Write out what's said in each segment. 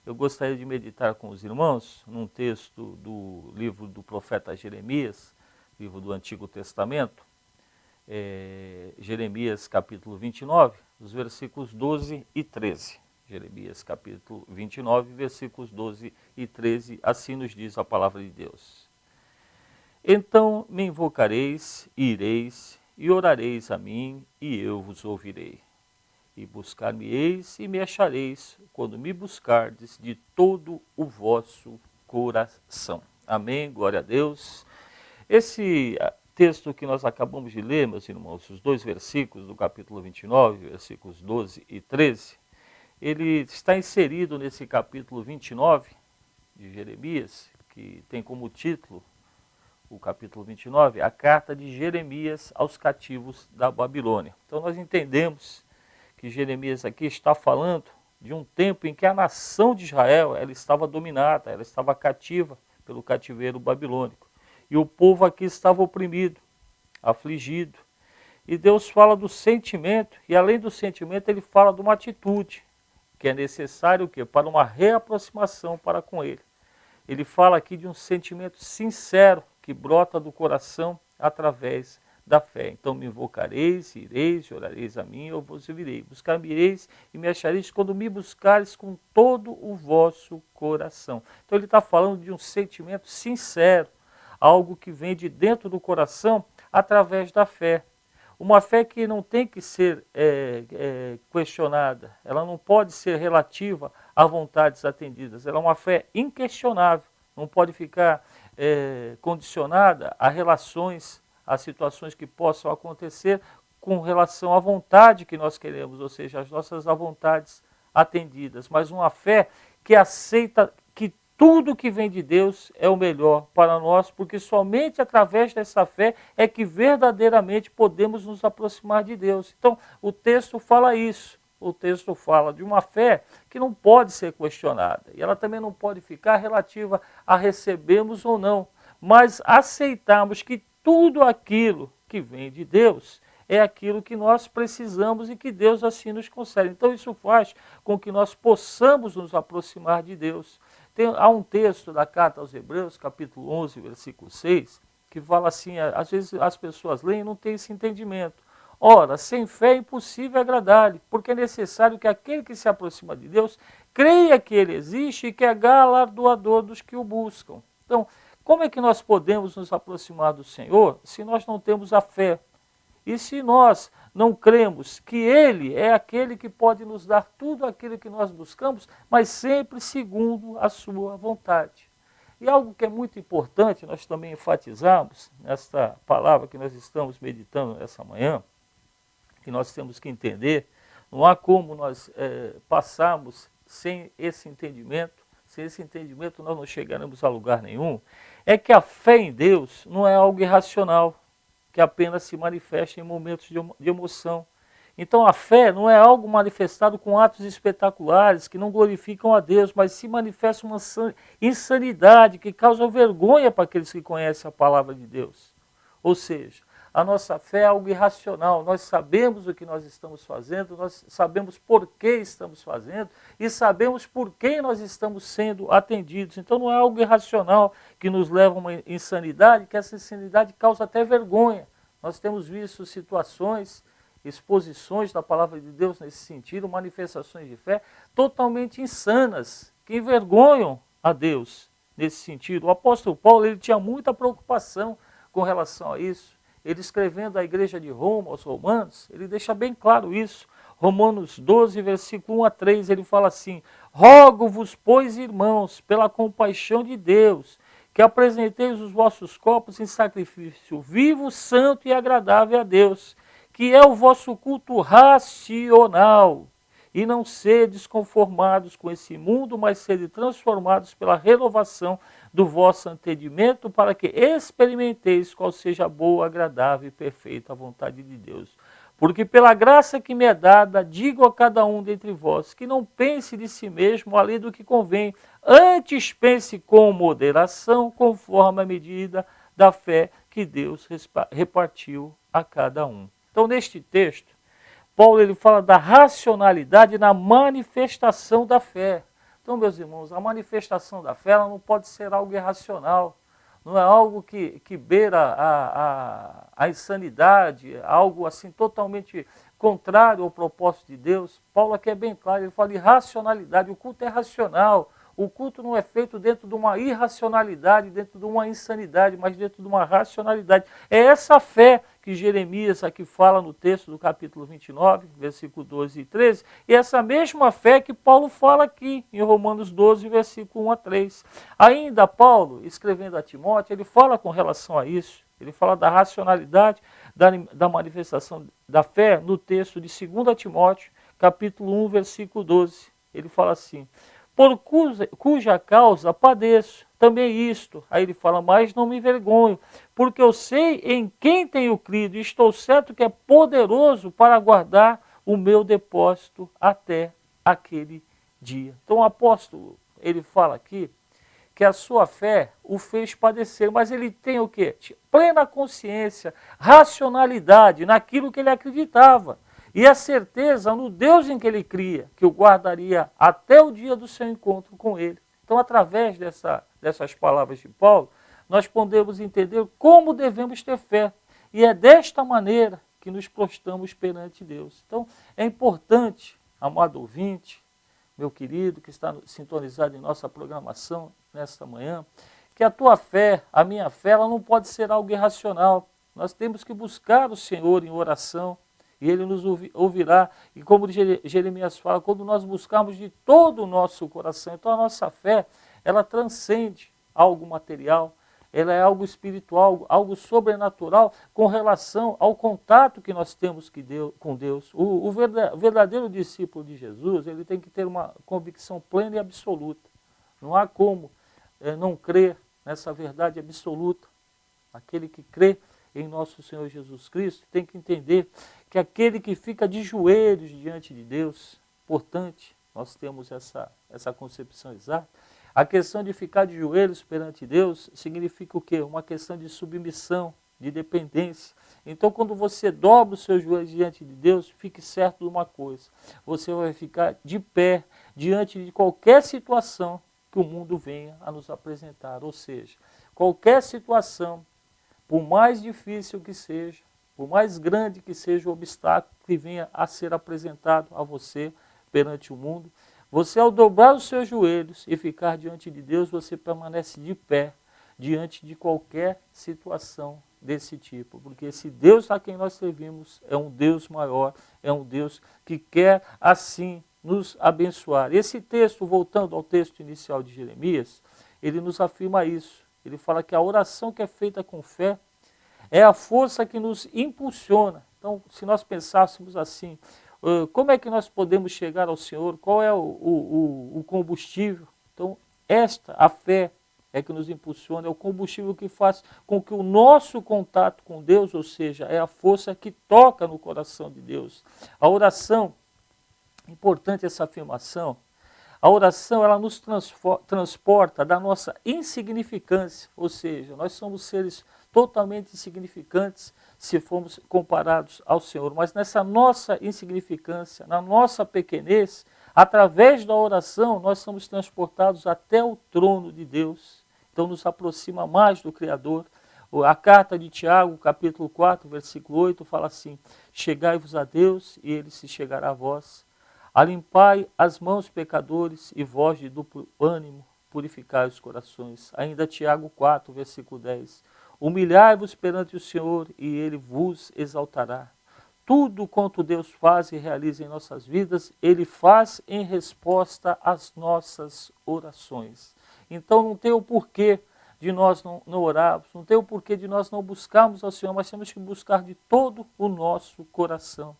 eu gostaria de meditar com os irmãos num texto do livro do profeta Jeremias, livro do Antigo Testamento, Jeremias capítulo 29, os versículos 12 e 13. Jeremias capítulo 29, versículos 12 e 13, assim nos diz a palavra de Deus. Então me invocareis, e ireis, e orareis a mim, e eu vos ouvirei. E buscar-me-eis e me achareis, quando me buscardes de todo o vosso coração. Amém, glória a Deus. Esse texto que nós acabamos de ler, meus irmãos, os dois versículos do capítulo 29, versículos 12 e 13, ele está inserido nesse capítulo 29 de Jeremias, que tem como título, o capítulo 29, a carta de Jeremias aos cativos da Babilônia. Então nós entendemos que Jeremias aqui está falando de um tempo em que a nação de Israel ela estava dominada, ela estava cativa pelo cativeiro babilônico. E o povo aqui estava oprimido, afligido. E Deus fala do sentimento, e além do sentimento ele fala de uma atitude, que é necessário o quê? Para uma reaproximação para com ele. Ele fala aqui de um sentimento sincero, que brota do coração através da fé. Então me invocareis, ireis, orareis a mim, eu vos ouvirei. Buscar-me-eis e me achareis quando me buscareis com todo o vosso coração. Então ele está falando de um sentimento sincero, algo que vem de dentro do coração através da fé. Uma fé que não tem que ser questionada, ela não pode ser relativa a vontades atendidas, ela é uma fé inquestionável, não pode ficar condicionada a relações, a situações que possam acontecer com relação à vontade que nós queremos, ou seja, as nossas vontades atendidas, mas uma fé que aceita que tudo que vem de Deus é o melhor para nós, porque somente através dessa fé é que verdadeiramente podemos nos aproximar de Deus. Então, o texto fala isso. O texto fala de uma fé que não pode ser questionada. E ela também não pode ficar relativa a recebemos ou não. Mas aceitarmos que tudo aquilo que vem de Deus é aquilo que nós precisamos e que Deus assim nos concede. Então isso faz com que nós possamos nos aproximar de Deus. Há um texto da carta aos Hebreus, capítulo 11, versículo 6, que fala assim, às vezes as pessoas leem e não têm esse entendimento. Ora, sem fé é impossível agradar-lhe, porque é necessário que aquele que se aproxima de Deus creia que ele existe e que é galardoador dos que o buscam. Então, como é que nós podemos nos aproximar do Senhor se nós não temos a fé? E se nós não cremos que Ele é aquele que pode nos dar tudo aquilo que nós buscamos, mas sempre segundo a sua vontade. E algo que é muito importante, nós também enfatizamos nesta palavra que nós estamos meditando nessa manhã, que nós temos que entender, não há como nós passarmos sem esse entendimento nós não chegaremos a lugar nenhum, é que a fé em Deus não é algo irracional, que apenas se manifesta em momentos de emoção. Então a fé não é algo manifestado com atos espetaculares que não glorificam a Deus, mas se manifesta uma insanidade que causa vergonha para aqueles que conhecem a palavra de Deus. Ou seja, a nossa fé é algo irracional, nós sabemos o que nós estamos fazendo, nós sabemos por que estamos fazendo e sabemos por que nós estamos sendo atendidos. Então não é algo irracional que nos leva a uma insanidade, que essa insanidade causa até vergonha. Nós temos visto situações, exposições da palavra de Deus nesse sentido, manifestações de fé totalmente insanas, que envergonham a Deus nesse sentido. O apóstolo Paulo ele tinha muita preocupação com relação a isso. Ele escrevendo à igreja de Roma, aos romanos, ele deixa bem claro isso. Romanos 12, versículo 1 a 3, ele fala assim: rogo-vos, pois, irmãos, pela compaixão de Deus, que apresenteis os vossos corpos em sacrifício vivo, santo e agradável a Deus, que é o vosso culto racional. E não sedes conformados com esse mundo, mas sede transformados pela renovação do vosso entendimento, para que experimenteis qual seja a boa, agradável e perfeita vontade de Deus. Porque pela graça que me é dada, digo a cada um dentre vós, que não pense de si mesmo além do que convém, antes pense com moderação, conforme a medida da fé que Deus repartiu a cada um. Então, neste texto, Paulo ele fala da racionalidade na manifestação da fé. Então, meus irmãos, a manifestação da fé ela não pode ser algo irracional, não é algo que beira a insanidade, algo assim totalmente contrário ao propósito de Deus. Paulo aqui é bem claro, ele fala de racionalidade, o culto é racional. O culto não é feito dentro de uma irracionalidade, dentro de uma insanidade, mas dentro de uma racionalidade. É essa fé que Jeremias aqui fala no texto do capítulo 29, versículo 12 e 13, e essa mesma fé que Paulo fala aqui em Romanos 12, versículo 1 a 3. Ainda Paulo, escrevendo a Timóteo, ele fala com relação a isso, ele fala da racionalidade, da manifestação da fé no texto de 2 Timóteo, capítulo 1, versículo 12. Ele fala assim: por cuja causa padeço também isto. Aí ele fala, mas não me envergonho, porque eu sei em quem tenho crido, e estou certo que é poderoso para guardar o meu depósito até aquele dia. Então o apóstolo, ele fala aqui, que a sua fé o fez padecer, mas ele tem o quê? Plena consciência, racionalidade naquilo que ele acreditava. E a certeza no Deus em que ele cria, que o guardaria até o dia do seu encontro com ele. Então, através dessas palavras de Paulo, nós podemos entender como devemos ter fé. E é desta maneira que nos prostramos perante Deus. Então, é importante, amado ouvinte, meu querido, que está sintonizado em nossa programação nesta manhã, que a tua fé, a minha fé, ela não pode ser algo irracional. Nós temos que buscar o Senhor em oração, e Ele nos ouvirá. E como Jeremias fala, quando nós buscarmos de todo o nosso coração, então a nossa fé, ela transcende algo material, ela é algo espiritual, algo sobrenatural com relação ao contato que nós temos com Deus. O verdadeiro discípulo de Jesus, ele tem que ter uma convicção plena e absoluta. Não há como não crer nessa verdade absoluta. Aquele que crê em nosso Senhor Jesus Cristo tem que entender que aquele que fica de joelhos diante de Deus, portanto, nós temos essa concepção exata. A questão de ficar de joelhos perante Deus significa o quê? Uma questão de submissão, de dependência. Então, quando você dobra os seus joelhos diante de Deus, fique certo de uma coisa: você vai ficar de pé diante de qualquer situação que o mundo venha a nos apresentar. Ou seja, qualquer situação, por mais difícil que seja, por mais grande que seja o obstáculo que venha a ser apresentado a você perante o mundo, você, ao dobrar os seus joelhos e ficar diante de Deus, você permanece de pé diante de qualquer situação desse tipo. Porque esse Deus a quem nós servimos é um Deus maior, é um Deus que quer assim nos abençoar. Esse texto, voltando ao texto inicial de Jeremias, ele nos afirma isso. Ele fala que a oração que é feita com fé é a força que nos impulsiona. Então, se nós pensássemos assim, como é que nós podemos chegar ao Senhor? Qual é o combustível? Então, a fé é que nos impulsiona, é o combustível que faz com que o nosso contato com Deus, ou seja, é a força que toca no coração de Deus. A oração, importante essa afirmação, a oração ela nos transporta da nossa insignificância, ou seja, nós somos seres totalmente insignificantes se formos comparados ao Senhor. Mas nessa nossa insignificância, na nossa pequenez, através da oração, nós somos transportados até o trono de Deus. Então nos aproxima mais do Criador. A carta de Tiago, capítulo 4, versículo 8, fala assim: chegai-vos a Deus e Ele se chegará a vós. Alimpai as mãos, pecadores, e vós de duplo ânimo, purificai os corações. Ainda Tiago 4, versículo 10. Humilhai-vos perante o Senhor, e Ele vos exaltará. Tudo quanto Deus faz e realiza em nossas vidas, Ele faz em resposta às nossas orações. Então não tem o porquê de nós não orarmos, não tem o porquê de nós não buscarmos ao Senhor, mas temos que buscar de todo o nosso coração.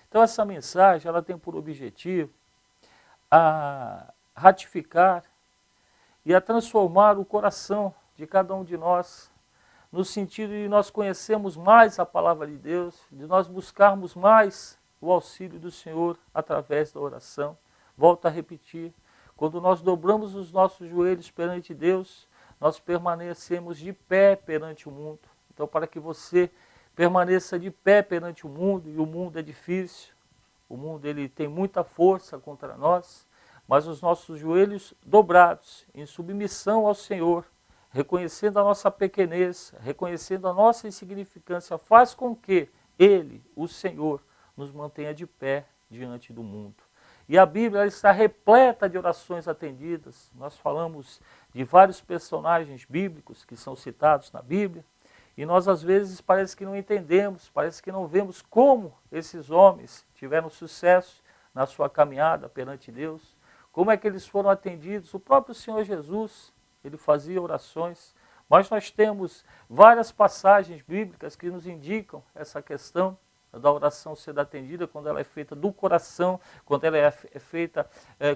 Então essa mensagem ela tem por objetivo a ratificar e a transformar o coração de cada um de nós, no sentido de nós conhecermos mais a palavra de Deus, de nós buscarmos mais o auxílio do Senhor através da oração. Volto a repetir, quando nós dobramos os nossos joelhos perante Deus, nós permanecemos de pé perante o mundo. Então, para que você permaneça de pé perante o mundo, e o mundo é difícil, o mundo ele tem muita força contra nós, mas os nossos joelhos dobrados, em submissão ao Senhor, reconhecendo a nossa pequenez, reconhecendo a nossa insignificância, faz com que Ele, o Senhor, nos mantenha de pé diante do mundo. E a Bíblia está repleta de orações atendidas. Nós falamos de vários personagens bíblicos que são citados na Bíblia, e nós às vezes parece que não entendemos, parece que não vemos como esses homens tiveram sucesso na sua caminhada perante Deus, como é que eles foram atendidos. O próprio Senhor Jesus, ele fazia orações, mas nós temos várias passagens bíblicas que nos indicam essa questão da oração ser atendida quando ela é feita do coração, quando ela é feita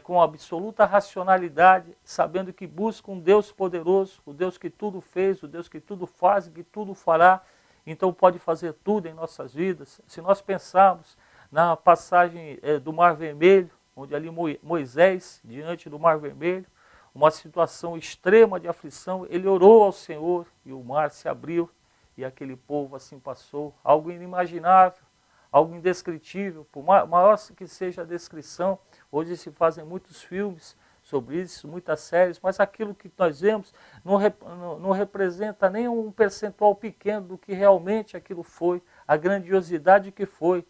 com absoluta racionalidade, sabendo que busca um Deus poderoso, o Deus que tudo fez, o Deus que tudo faz e que tudo fará, então pode fazer tudo em nossas vidas. Se nós pensarmos na passagem do Mar Vermelho, onde ali Moisés, diante do Mar Vermelho, uma situação extrema de aflição, ele orou ao Senhor e o mar se abriu e aquele povo assim passou, algo inimaginável, algo indescritível, por maior que seja a descrição. Hoje se fazem muitos filmes sobre isso, muitas séries, mas aquilo que nós vemos não representa nem um percentual pequeno do que realmente aquilo foi, a grandiosidade que foi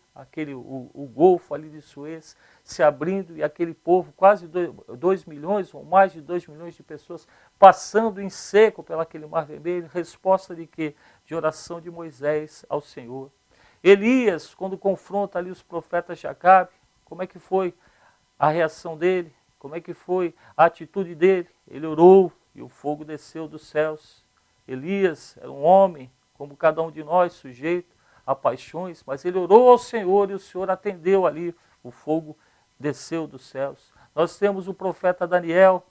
o Golfo ali de Suez se abrindo e aquele povo, quase 2 milhões ou mais de 2 milhões de pessoas passando em seco pelaquele Mar Vermelho. Resposta de quê? De oração de Moisés ao Senhor. Elias, quando confronta ali os profetas de Acabe, como é que foi a reação dele? Como é que foi a atitude dele? Ele orou e o fogo desceu dos céus. Elias era um homem, como cada um de nós, sujeito a paixões, mas ele orou ao Senhor e o Senhor atendeu ali, o fogo desceu dos céus. Nós temos o profeta Daniel.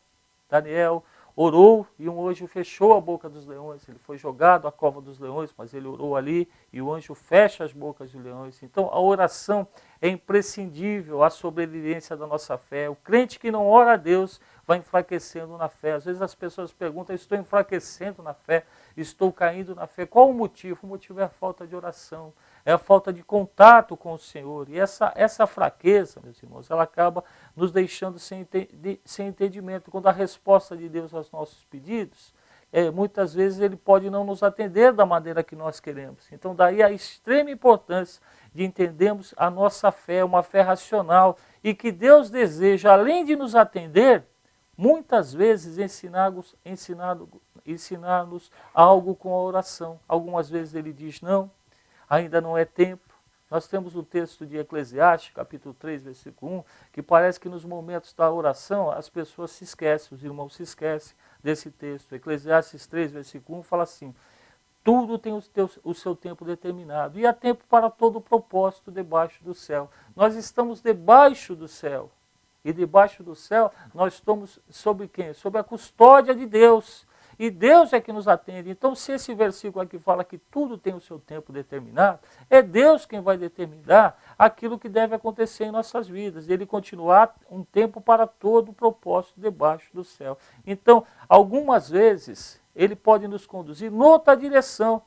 Daniel orou e um anjo fechou a boca dos leões. Ele foi jogado à cova dos leões, mas ele orou ali e o anjo fecha as bocas dos leões. Então a oração é imprescindível à sobrevivência da nossa fé. O crente que não ora a Deus vai enfraquecendo na fé. Às vezes as pessoas perguntam: estou enfraquecendo na fé, estou caindo na fé. Qual o motivo? O motivo é a falta de oração, é a falta de contato com o Senhor. E essa fraqueza, meus irmãos, ela acaba nos deixando sem entendimento. Quando a resposta de Deus aos nossos pedidos, muitas vezes ele pode não nos atender da maneira que nós queremos. Então daí a extrema importância de entendermos a nossa fé, uma fé racional, e que Deus deseja, além de nos atender, muitas vezes ensinar-nos algo com a oração. Algumas vezes ele diz: não, ainda não é tempo. Nós temos o texto de Eclesiastes, capítulo 3, versículo 1, que parece que nos momentos da oração as pessoas se esquecem, os irmãos se esquecem desse texto. Eclesiastes 3, versículo 1 fala assim: tudo tem o seu tempo determinado, e há tempo para todo o propósito debaixo do céu. Nós estamos debaixo do céu. E debaixo do céu nós estamos sobre quem? Sobre a custódia de Deus. E Deus é que nos atende. Então, se esse versículo aqui fala que tudo tem o seu tempo determinado, é Deus quem vai determinar aquilo que deve acontecer em nossas vidas. Ele continuar um tempo para todo o propósito debaixo do céu. Então, algumas vezes, ele pode nos conduzir noutra direção.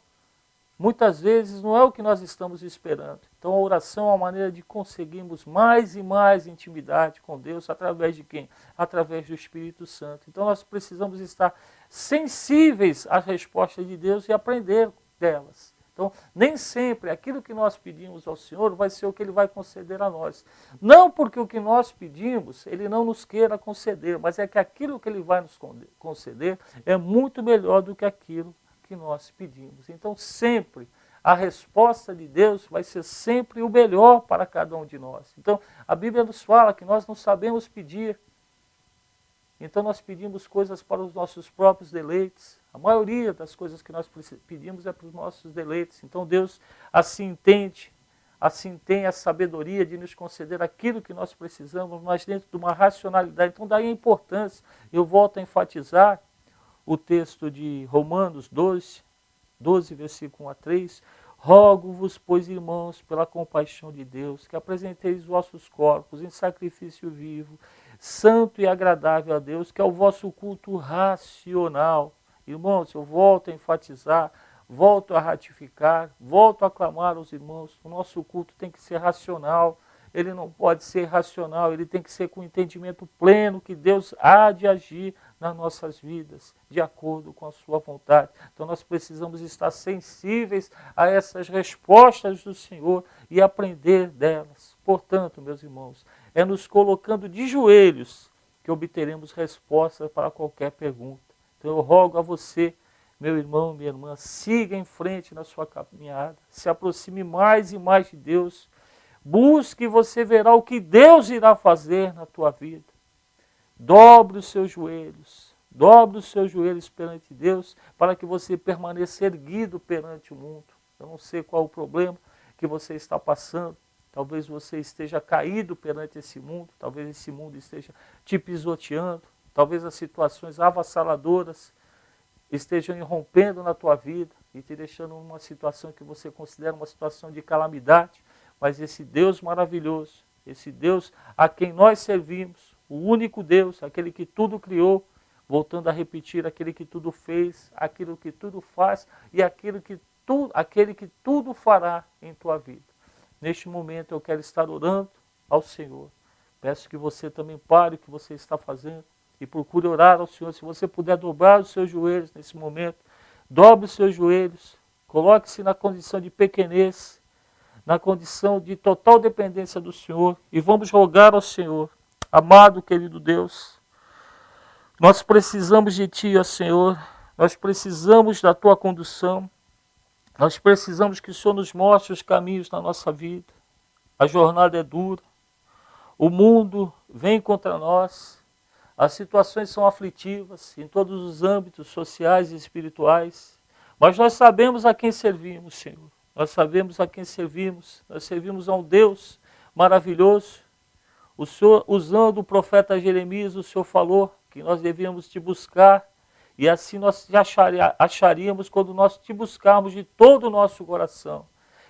Muitas vezes não é o que nós estamos esperando. Então a oração é uma maneira de conseguirmos mais e mais intimidade com Deus através de quem? Através do Espírito Santo. Então nós precisamos estar sensíveis às respostas de Deus e aprender delas. Então nem sempre aquilo que nós pedimos ao Senhor vai ser o que Ele vai conceder a nós. Não porque o que nós pedimos Ele não nos queira conceder, mas é que aquilo que Ele vai nos conceder é muito melhor do que aquilo que nós pedimos. Então sempre a resposta de Deus vai ser sempre o melhor para cada um de nós. Então a Bíblia nos fala que nós não sabemos pedir. Então nós pedimos coisas para os nossos próprios deleites. A maioria das coisas que nós pedimos é para os nossos deleites. Então Deus assim entende, assim tem a sabedoria de nos conceder aquilo que nós precisamos, mas dentro de uma racionalidade. Então daí a importância, eu volto a enfatizar o texto de Romanos 12, versículo 1 a 3, rogo-vos, pois, irmãos, pela compaixão de Deus, que apresenteis os vossos corpos em sacrifício vivo, santo e agradável a Deus, que é o vosso culto racional. Irmãos, eu volto a enfatizar, volto a ratificar, volto a clamar aos irmãos, o nosso culto tem que ser racional. ele não pode ser racional, ele tem que ser com entendimento pleno que Deus há de agir nas nossas vidas, de acordo com a sua vontade. Então nós precisamos estar sensíveis a essas respostas do Senhor e aprender delas. Portanto, meus irmãos, é nos colocando de joelhos que obteremos respostas para qualquer pergunta. Então eu rogo a você, meu irmão, minha irmã, siga em frente na sua caminhada, se aproxime mais e mais de Deus, busque e você verá o que Deus irá fazer na tua vida. Dobre os seus joelhos perante Deus, para que você permaneça erguido perante o mundo. Eu não sei qual o problema que você está passando, talvez você esteja caído perante esse mundo, talvez esse mundo esteja te pisoteando, talvez as situações avassaladoras estejam irrompendo na tua vida e te deixando numa situação que você considera uma situação de calamidade, mas esse Deus maravilhoso, esse Deus a quem nós servimos, o único Deus, aquele que tudo criou, voltando a repetir, aquele que tudo fez, aquilo que tudo faz e aquele que tudo fará em tua vida. Neste momento eu quero estar orando ao Senhor. Peço que você também pare o que você está fazendo e procure orar ao Senhor. Se você puder dobrar os seus joelhos nesse momento, dobre os seus joelhos, coloque-se na condição de pequenez, na condição de total dependência do Senhor e vamos rogar ao Senhor. Amado, querido Deus, nós precisamos de Ti, ó Senhor, nós precisamos da Tua condução, nós precisamos que o Senhor nos mostre os caminhos na nossa vida. A jornada é dura, o mundo vem contra nós, as situações são aflitivas em todos os âmbitos sociais e espirituais, mas nós sabemos a quem servimos, Senhor. Nós sabemos a quem servimos, nós servimos a um Deus maravilhoso. O Senhor, usando o profeta Jeremias, o Senhor falou que nós devíamos te buscar, e assim nós te acharíamos quando nós te buscarmos de todo o nosso coração.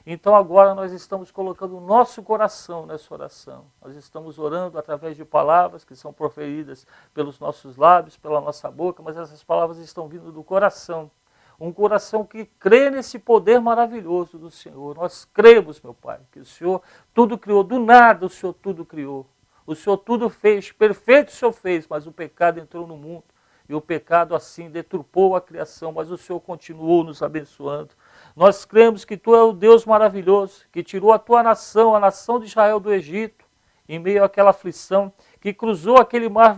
Então agora nós estamos colocando o nosso coração nessa oração. Nós estamos orando através de palavras que são proferidas pelos nossos lábios, pela nossa boca, mas essas palavras estão vindo do coração. Um coração que crê nesse poder maravilhoso do Senhor. Nós cremos, meu Pai, que o Senhor tudo criou, do nada o Senhor tudo criou. O Senhor tudo fez, perfeito o Senhor fez, mas o pecado entrou no mundo. E o pecado assim deturpou a criação, mas o Senhor continuou nos abençoando. Nós cremos que Tu é o Deus maravilhoso, que tirou a Tua nação, a nação de Israel do Egito, em meio àquela aflição, que cruzou aquele mar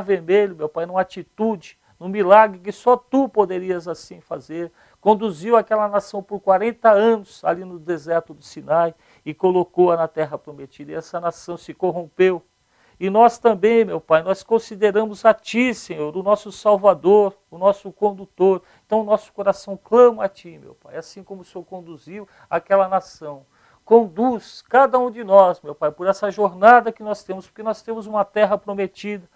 vermelho, meu Pai, numa atitude, num milagre que só Tu poderias assim fazer. Conduziu aquela nação por 40 anos ali no deserto do Sinai e colocou-a na terra prometida. E essa nação se corrompeu. E nós também, meu Pai, nós consideramos a Ti, Senhor, o nosso Salvador, o nosso condutor. Então o nosso coração clama a Ti, meu Pai, assim como o Senhor conduziu aquela nação. Conduz cada um de nós, meu Pai, por essa jornada que nós temos, porque nós temos uma terra prometida.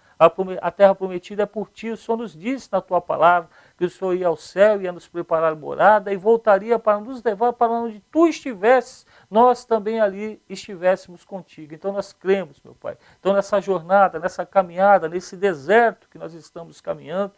A terra prometida é por Ti. O Senhor nos disse na Tua palavra que o Senhor ia ao céu, ia nos preparar morada e voltaria para nos levar para onde Tu estivesses, nós também ali estivéssemos contigo. Então nós cremos, meu Pai. Então nessa jornada, nessa caminhada, nesse deserto que nós estamos caminhando,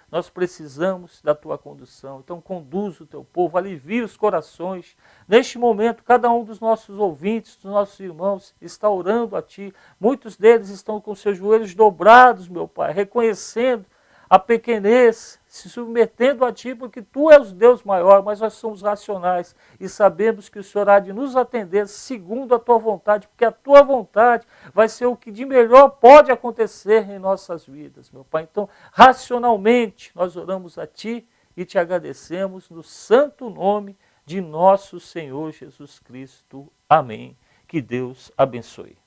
nós precisamos da Tua condução. Então conduz o Teu povo, alivia os corações. Neste momento, cada um dos nossos ouvintes, dos nossos irmãos, está orando a Ti. Muitos deles estão com seus joelhos dobrados, meu Pai, reconhecendo a pequenez, se submetendo a Ti, porque Tu és o Deus maior, mas nós somos racionais e sabemos que o Senhor há de nos atender segundo a Tua vontade, porque a Tua vontade vai ser o que de melhor pode acontecer em nossas vidas, meu Pai. Então, racionalmente, nós oramos a Ti e Te agradecemos no santo nome de nosso Senhor Jesus Cristo. Amém. Que Deus abençoe.